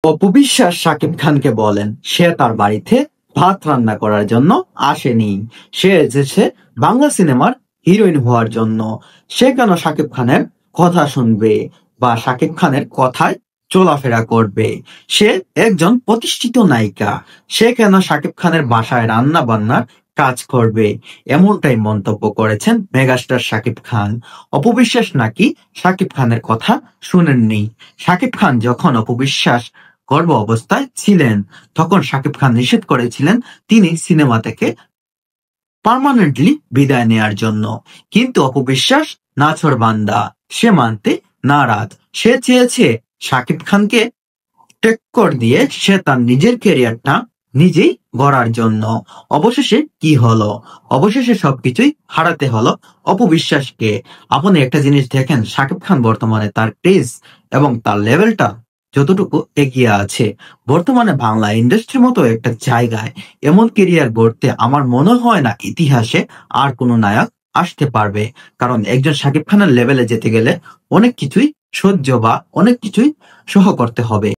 অপু বিশ্বাস শাকিব খানকে বলেন সে তার বাড়িতে ভাত রান্না করার জন্য আসেনি, সে এসেছে বাংলা সিনেমার হিরোইন হওয়ার জন্য। সে কেন শাকিব খানের কথা শুনবে বা শাকিব খানের কথায় চলাফেরা করবে? সে একজন প্রতিষ্ঠিত নায়িকা, সে কেন শাকিব খানের বাসায় রান্না বান্নার কাজ করবে? এমনটাই মন্তব্য করেছেন মেগাস্টার শাকিব খান। অপু বিশ্বাস নাকি শাকিব খানের কথা শুনেননি। শাকিব খান যখন অপু বিশ্বাস গর্ভ অবস্থায় ছিলেন তখন শাকিব খান নিষেধ করেছিলেন তিনি সিনেমা থেকে পার্মানেন্টলি বিদায় নেয়ার জন্য। কিন্তু অপু বিশ্বাস নাছোড়বান্দা, সে মানতে নারাজ। সে চেয়েছে শাকিব খানকে টেক্কর দিয়ে সে তার নিজের ক্যারিয়ারটা নিজেই গড়ার জন্য। অবশেষে কি হলো? অবশেষে সবকিছুই হারাতে হলো অপু বিশ্বাসকে। আপনি একটা জিনিস দেখেন, শাকিব খান বর্তমানে তার ক্রেজ এবং তার লেভেলটা যতটুকু এগিয়ে আছে, বর্তমানে বাংলা ইন্ডাস্ট্রির মতো একটা জায়গায় এমন কেরিয়ার গড়তে আমার মনে হয় না ইতিহাসে আর কোনো নায়ক আসতে পারবে। কারণ একজন শাকিব খানের লেভেলে যেতে গেলে অনেক কিছুই সহ্য বা অনেক কিছুই সহ করতে হবে।